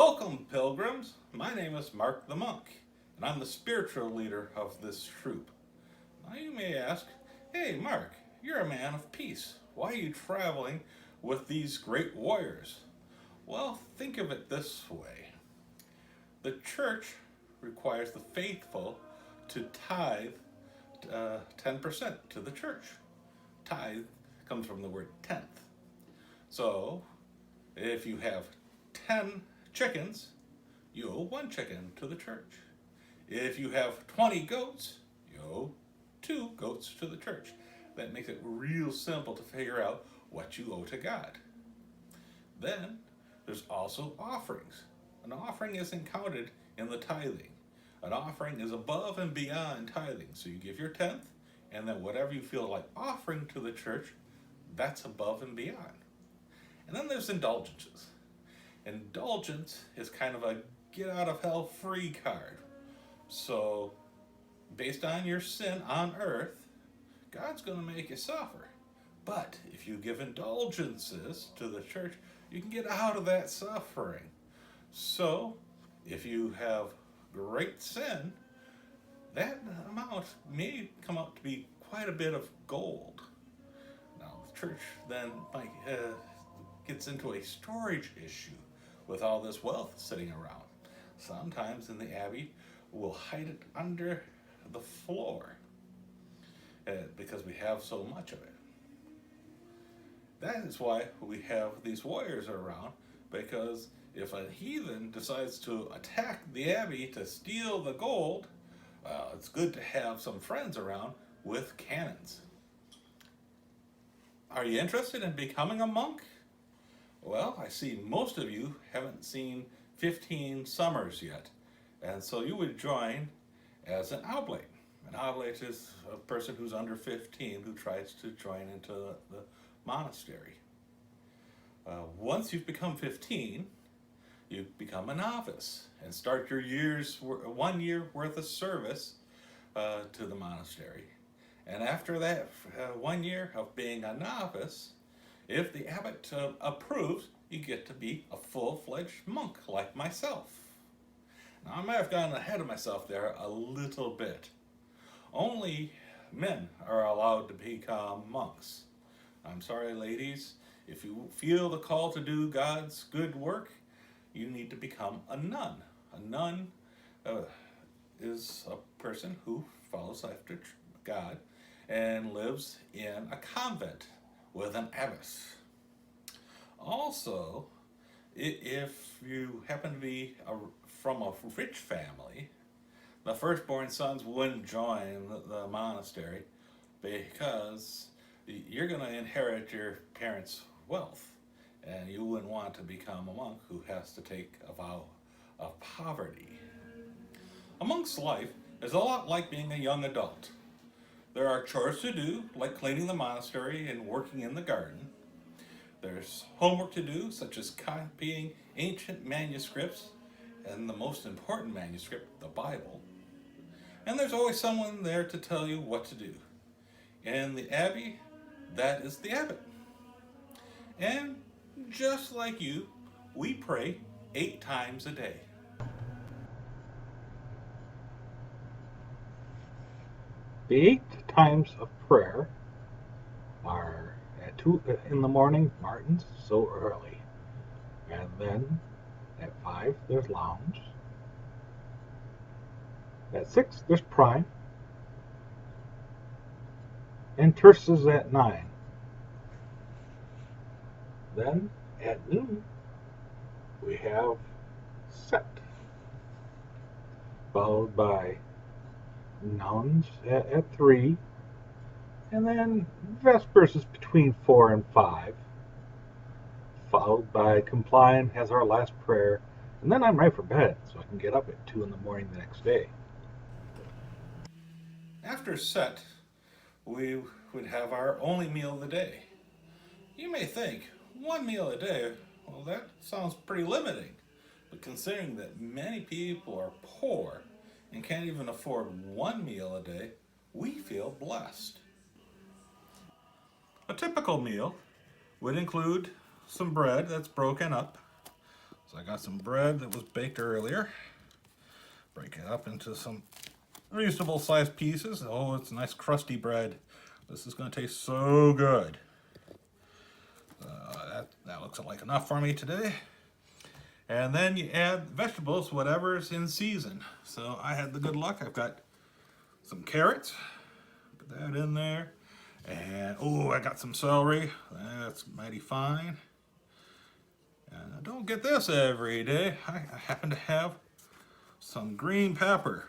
Welcome, pilgrims. My name is Mark the Monk, and I'm the spiritual leader of this troop. Now you may ask, hey Mark, you're a man of peace. Why are you traveling with these great warriors? Well, think of it this way. The church requires the faithful to tithe 10% to the church. Tithe comes from the word tenth. So, if you have 10 chickens, you owe one chicken to the church. If you have 20 goats, you owe 2 goats to the church. That makes it real simple to figure out what you owe to God. Then there's also offerings. An offering isn't counted in the tithing. An offering is above and beyond tithing. So you give your tenth, and then whatever you feel like offering to the church, that's above and beyond. And then there's indulgences. Indulgence is kind of a get out of hell free card. So, based on your sin on earth, God's going to make you suffer. But if you give indulgences to the church, you can get out of that suffering. So, if you have great sin, that amount may come out to be quite a bit of gold. Now, the church then gets into a storage issue with all this wealth sitting around. Sometimes in the Abbey, we'll hide it under the floor because we have so much of it. That is why we have these warriors around, because if a heathen decides to attack the Abbey to steal the gold, it's good to have some friends around with cannons. Are you interested in becoming a monk? Well, I see most of you haven't seen 15 Summers yet, and so you would join as an oblate. An oblate is a person who's under 15 who tries to join into the monastery. Once you've become 15, you become a novice and start your 1 year worth of service to the monastery. And after that 1 year of being a novice, if the abbot approves, you get to be a full-fledged monk like myself. Now, I might have gotten ahead of myself there a little bit. Only men are allowed to become monks. I'm sorry, ladies, if you feel the call to do God's good work, you need to become a nun. A nun is a person who follows after God and lives in a convent with an abbess. Also, if you happen to be from a rich family, the firstborn sons wouldn't join the monastery because you're going to inherit your parents' wealth, and you wouldn't want to become a monk who has to take a vow of poverty. A monk's life is a lot like being a young adult. There are chores to do, like cleaning the monastery and working in the garden. There's homework to do, such as copying ancient manuscripts, and the most important manuscript, the Bible. And there's always someone there to tell you what to do. In the Abbey, that is the abbot. And just like you, we pray 8 times a day. The 8 times of prayer are at 2 in the morning, Martin's, so early. And then at 5, there's lounge. At 6, there's prime. And terces at 9. Then at noon, we have set, followed by nuns at 3. And then Vespers is between 4 and 5, followed by Compline has our last prayer, and then I'm right for bed, so I can get up at 2 in the morning the next day. After set, we would have our only meal of the day. You may think, 1 meal a day, well, that sounds pretty limiting. But considering that many people are poor and can't even afford 1 meal a day, we feel blessed. A typical meal would include some bread that's broken up, So I got some bread that was baked earlier. Break it up into some reasonable sized pieces. Oh, it's nice crusty bread. This is going to taste so good. That looks like enough for me today. And then you add vegetables, whatever's in season. So I had the good luck. I've got some carrots. Put that in there. And oh, I got some celery. That's mighty fine. And I don't get this every day. I happen to have some green pepper.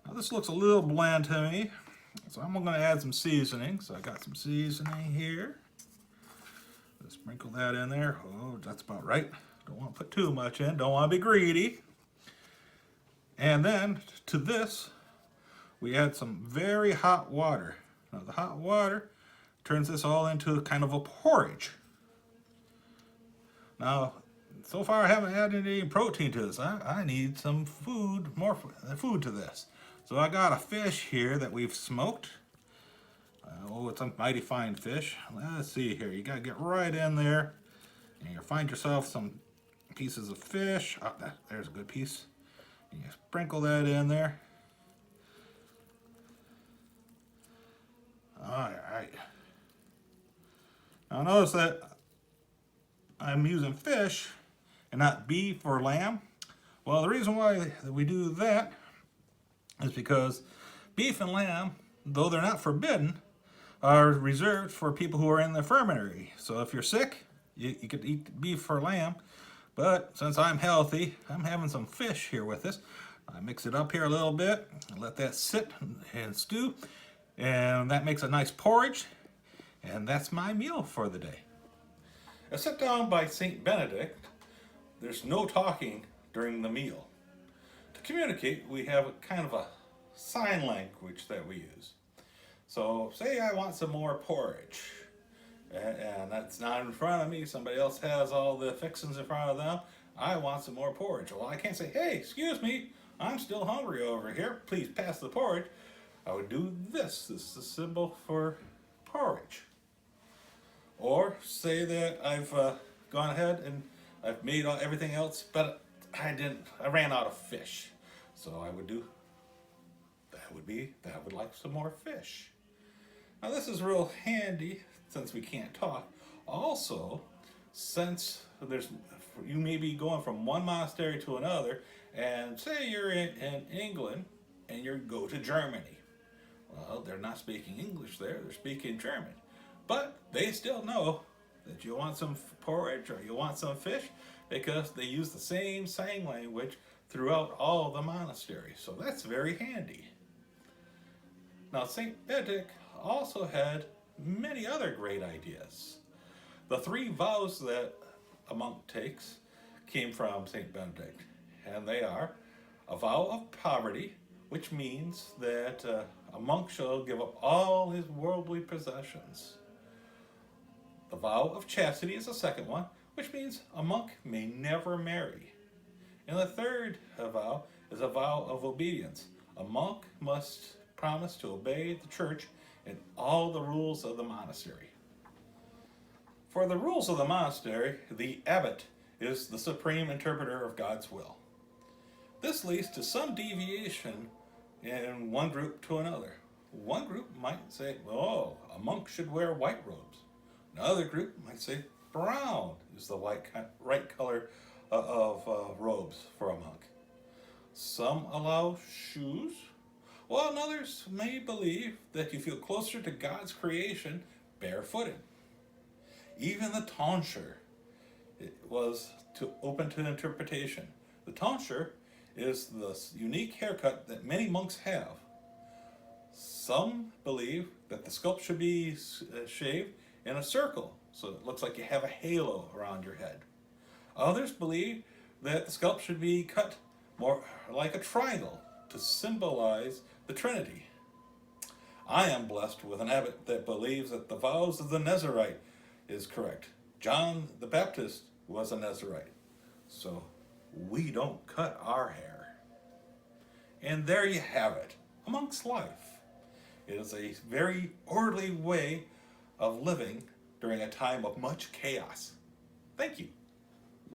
Now this looks a little bland to me, so I'm going to add some seasoning. So I got some seasoning here. Just sprinkle that in there. Oh, that's about right. Don't want to put too much in. Don't want to be greedy. And then to this, we add some very hot water. Now the hot water turns this all into kind of a porridge. Now, so far I haven't added any protein to this. I need some food, more food to this. So I got a fish here that we've smoked. Oh, it's a mighty fine fish. Let's see here. You got to get right in there. And you find yourself some pieces of fish. Oh, there's a good piece. And you sprinkle that in there. All right. Now notice that I'm using fish and not beef or lamb. Well, the reason why we do that is because beef and lamb, though they're not forbidden, are reserved for people who are in the infirmary. So if you're sick, you could eat beef or lamb. But since I'm healthy, I'm having some fish here with this. I mix it up here a little bit and let that sit and stew. And that makes a nice porridge. And that's my meal for the day. As set down by St. Benedict, there's no talking during the meal. To communicate, we have a kind of a sign language that we use. So say I want some more porridge, and that's not in front of me. Somebody else has all the fixings in front of them. I want some more porridge. Well, I can't say, hey, excuse me, I'm still hungry over here. Please pass the porridge. I would do this. This is a symbol for porridge. Or say that I've gone ahead and I've made everything else, but I ran out of fish. So I would do, that would like some more fish. Now this is real handy since we can't talk. Also, since you may be going from one monastery to another, and say you're in England and you go to Germany. Well, they're not speaking English there, they're speaking German. But they still know that you want some porridge or you want some fish because they use the same sign language throughout all the monasteries. So that's very handy. Now, St. Benedict also had many other great ideas. The 3 vows that a monk takes came from St. Benedict, and they are a vow of poverty, which means that a monk shall give up all his worldly possessions. The vow of chastity is the second one, which means a monk may never marry. And the third vow is a vow of obedience. A monk must promise to obey the church and all the rules of the monastery. For the rules of the monastery, the abbot is the supreme interpreter of God's will. This leads to some deviation in one group to another. One group might say, oh, a monk should wear white robes. Another group might say brown is the right color of robes for a monk. Some allow shoes, while others may believe that you feel closer to God's creation barefooted. Even the tonsure was open to interpretation. The tonsure is the unique haircut that many monks have. Some believe that the scalp should be shaved in a circle, so it looks like you have a halo around your head. Others believe that the scalp should be cut more like a triangle to symbolize the Trinity. I am blessed with an abbot that believes that the vows of the Nazarite is correct. John the Baptist was a Nazarite, so we don't cut our hair. And there you have it, a monk's life. It is a very orderly way of living during a time of much chaos. Thank you.